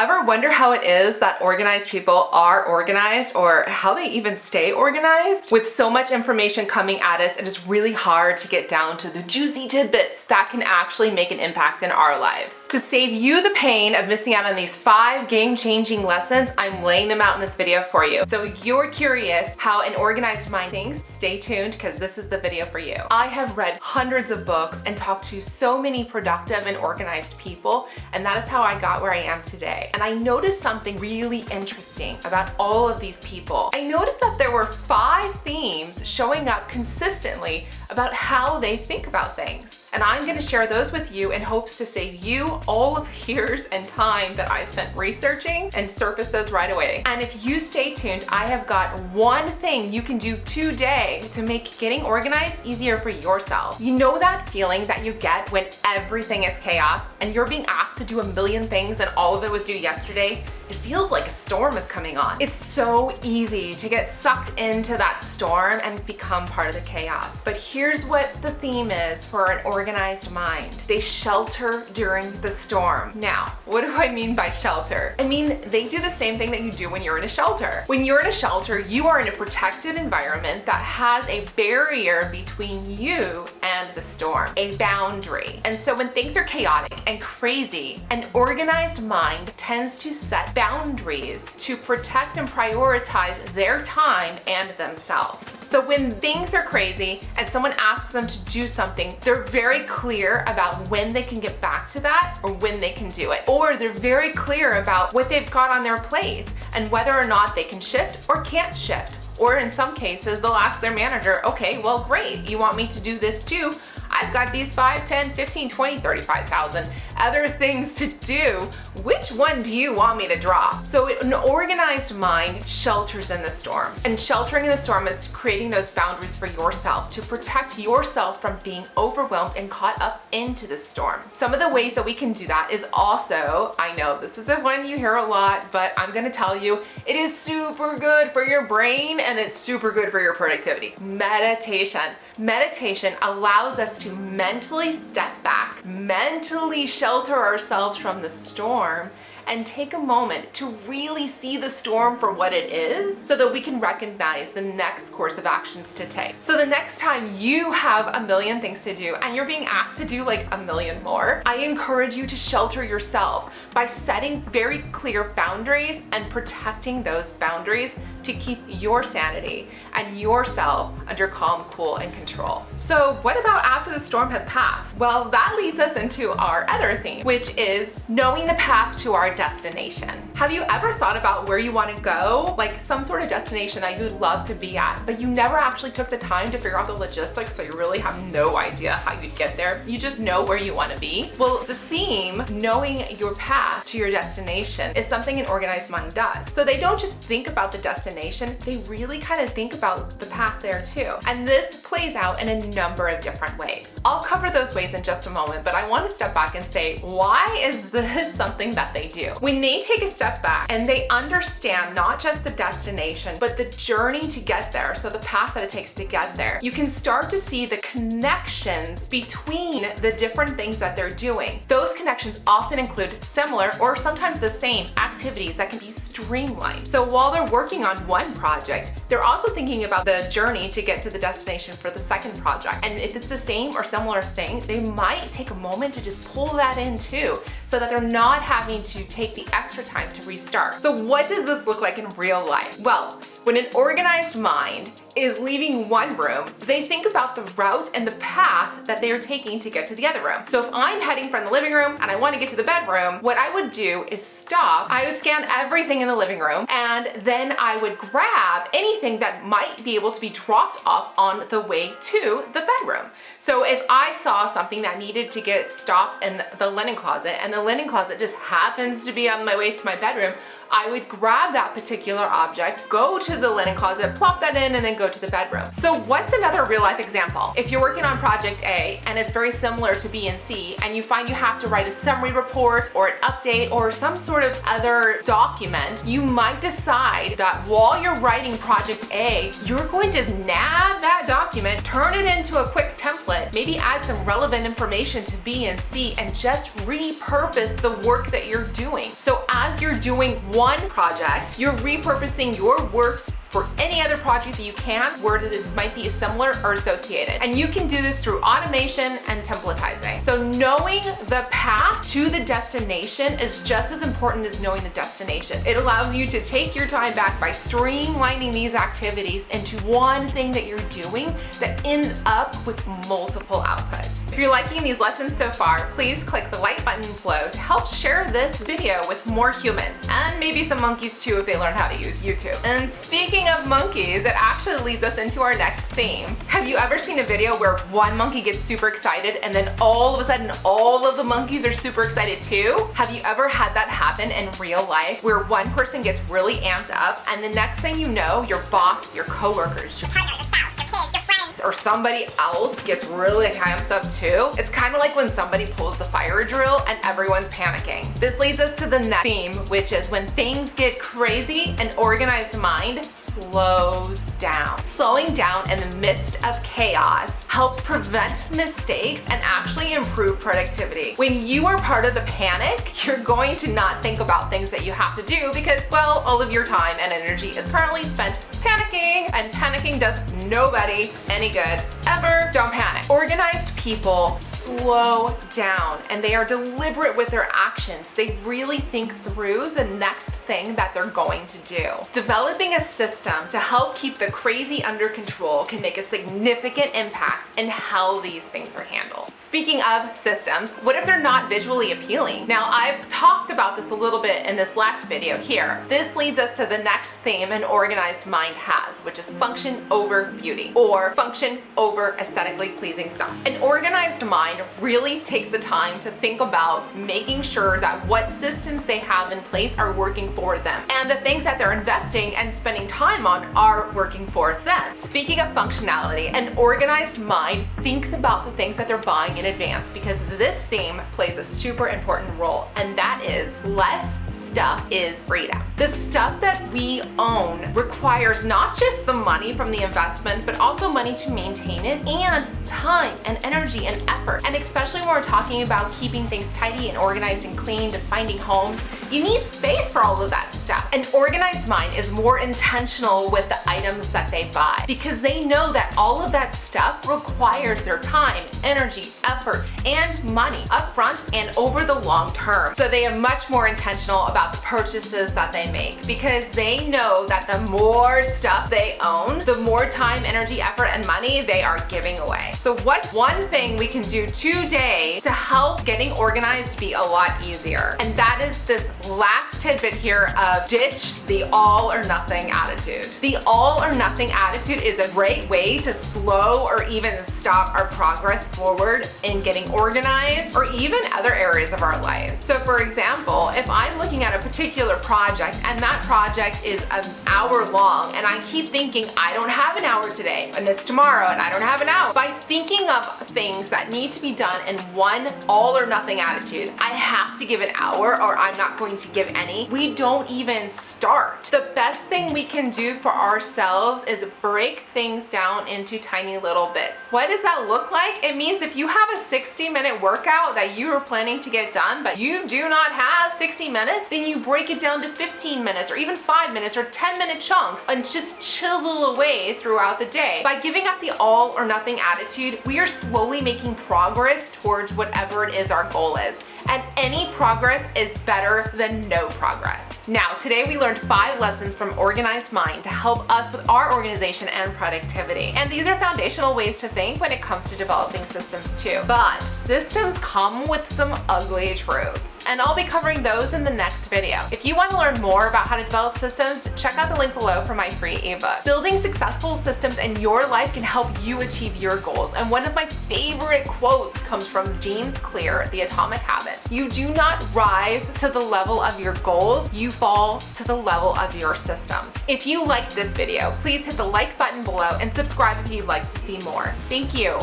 Ever wonder how it is that organized people are organized, or how they even stay organized? With so much information coming at us, it is really hard to get down to the juicy tidbits that can actually make an impact in our lives. To save you the pain of missing out on these 5 game-changing lessons, I'm laying them out in this video for you. So if you're curious how an organized mind thinks, stay tuned because this is the video for you. I have read hundreds of books and talked to so many productive and organized people, and that is how I got where I am today. And I noticed something really interesting about all of these people. I noticed that there were 5 themes showing up consistently about how they think about things. And I'm gonna share those with you in hopes to save you all of the years and time that I spent researching and surface those right away. And if you stay tuned, I have got one thing you can do today to make getting organized easier for yourself. You know that feeling that you get when everything is chaos and you're being asked to do a million things and all of it was due yesterday? It feels like a storm is coming on. It's so easy to get sucked into that storm and become part of the chaos. But here's what the theme is for an organized mind. They shelter during the storm. Now, what do I mean by shelter? I mean, they do the same thing that you do when you're in a shelter. When you're in a shelter, you are in a protected environment that has a barrier between you and the storm, a boundary. And so when things are chaotic and crazy, an organized mind tends to set boundaries to protect and prioritize their time and themselves. So when things are crazy and someone asks them to do something, they're very clear about when they can get back to that or when they can do it. Or they're very clear about what they've got on their plate and whether or not they can shift or can't shift. Or in some cases, they'll ask their manager, okay, well, great, you want me to do this too? I've got these 5, 10, 15, 20, 35,000 other things to do. Which one do you want me to drop? So an organized mind shelters in the storm. And sheltering in the storm is creating those boundaries for yourself to protect yourself from being overwhelmed and caught up into the storm. Some of the ways that we can do that is also, I know this is a one you hear a lot, but I'm gonna tell you, it is super good for your brain and it's super good for your productivity. Meditation. Meditation allows us to mentally step back, mentally shelter ourselves from the storm, and take a moment to really see the storm for what it is so that we can recognize the next course of actions to take. So the next time you have a million things to do and you're being asked to do like a million more, I encourage you to shelter yourself by setting very clear boundaries and protecting those boundaries to keep your sanity and yourself under calm, cool, and control. So what about after the storm has passed? Well, that leads us into our other theme, which is knowing the path to our destination. Have you ever thought about where you want to go? Like some sort of destination that you'd love to be at, but you never actually took the time to figure out the logistics, so you really have no idea how you'd get there. You just know where you want to be. Well, the theme, knowing your path to your destination, is something an organized mind does. So they don't just think about the destination, they really kind of think about the path there too. And this plays out in a number of different ways. I'll cover those ways in just a moment, but I want to step back and say, why is this something that they do? When they take a step back and they understand not just the destination, but the journey to get there, so the path that it takes to get there, you can start to see the connections between the different things that they're doing. Those connections often include similar or sometimes the same activities that can be streamlined. So while they're working on one project, they're also thinking about the journey to get to the destination for the second project. And if it's the same or similar thing, they might take a moment to just pull that in too, so that they're not having to take the extra time to restart. So what does this look like in real life? Well, when an organized mind is leaving one room, they think about the route and the path that they are taking to get to the other room. So if I'm heading from the living room and I want to get to the bedroom, what I would do is stop. I would scan everything in the living room, and then I would grab anything that might be able to be dropped off on the way to the bedroom. So if I saw something that needed to get stopped in the linen closet, and the linen closet just happens to be on my way to my bedroom, I would grab that particular object, go to the linen closet, plop that in, and then go to the bedroom. So what's another real life example? If you're working on project A and it's very similar to B and C, and you find you have to write a summary report or an update or some sort of other document, you might decide that while you're writing project A, you're going to nab that document, turn it into a quick template, maybe add some relevant information to B and C, and just repurpose the work that you're doing. So as you're doing one project, you're repurposing your work for any other project that you can where it might be similar or associated. And you can do this through automation and templatizing. So knowing the path to the destination is just as important as knowing the destination. It allows you to take your time back by streamlining these activities into one thing that you're doing that ends up with multiple outputs. If you're liking these lessons so far, please click the like button below to help share this video with more humans, and maybe some monkeys too if they learn how to use YouTube. And speaking of monkeys, it actually leads us into our next theme. Have you ever seen a video where one monkey gets super excited and then all of a sudden all of the monkeys are super excited too? Have you ever had that happen in real life where one person gets really amped up and the next thing you know, your boss, your coworkers, your partner, your spouse, your kids, your friends, or somebody else gets really amped up too? It's kind of like when somebody pulls the fire drill and everyone's panicking. This leads us to the next theme, which is when things get crazy, an organized mind slows down. Slowing down in the midst of chaos helps prevent mistakes and actually improve productivity. When you are part of the panic, you're going to not think about things that you have to do because, well, all of your time and energy is currently spent panicking, and panicking does nobody any good ever. Don't panic. Organized people slow down and they are deliberate with their actions. They really think through the next thing that they're going to do. Developing a system to help keep the crazy under control can make a significant impact in how these things are handled. Speaking of systems, what if they're not visually appealing? Now, I've talked about this a little bit in this last video here. This leads us to the next theme an organized mind has, which is function over beauty, or function over aesthetically pleasing stuff. An organized mind really takes the time to think about making sure that what systems they have in place are working for them, and the things that they're investing and spending time on are working for them. Speaking of functionality, an organized mind thinks about the things that they're buying in advance, because this theme plays a super important role, and that is less stuff is freedom. The stuff that we own requires not just the money from the investment, but also money to maintain it, and time and energy and effort. And especially when we're talking about keeping things tidy and organized and cleaned and finding homes, you need space for all of that stuff. An organized mind is more intentional with the items that they buy because they know that all of that stuff requires their time, energy, effort, and money upfront and over the long term. So they are much more intentional about the purchases that they make because they know that the more stuff they own, the more time, energy, effort, and money they are giving away. So what's one thing we can do today to help getting organized be a lot easier? And that is this last tidbit here of ditch the all or nothing attitude. The all or nothing attitude is a great way to slow or even stop our progress forward in getting organized or even other areas of our life. So for example, if I'm looking at a particular project and that project is an hour long and I keep thinking I don't have an hour today and it's tomorrow and I don't have an hour, by thinking of things that need to be done in one all or nothing attitude, I have to give an hour or I'm not going to give any, we don't even start. The best thing we can do for ourselves is break things down into tiny little bits. What does that look like? It means if you have a 60-minute workout that you are planning to get done, but you do not have 60 minutes, then you break it down to 15 minutes or even 5 minutes or 10-minute chunks and just chisel away throughout the day. By giving up the all or nothing attitude, we are slowly making progress towards whatever it is our goal is. And any progress is better than no progress. Now, today we learned 5 lessons from Organized Mind to help us with our organization and productivity. And these are foundational ways to think when it comes to developing systems too. But systems come with some ugly truths, and I'll be covering those in the next video. If you want to learn more about how to develop systems, check out the link below for my free ebook. Building successful systems in your life can help you achieve your goals. And one of my favorite quotes comes from James Clear, The Atomic Habits. habits. You do not rise to the level of your goals, you fall to the level of your systems. If you liked this video, please hit the like button below and subscribe if you'd like to see more. Thank you.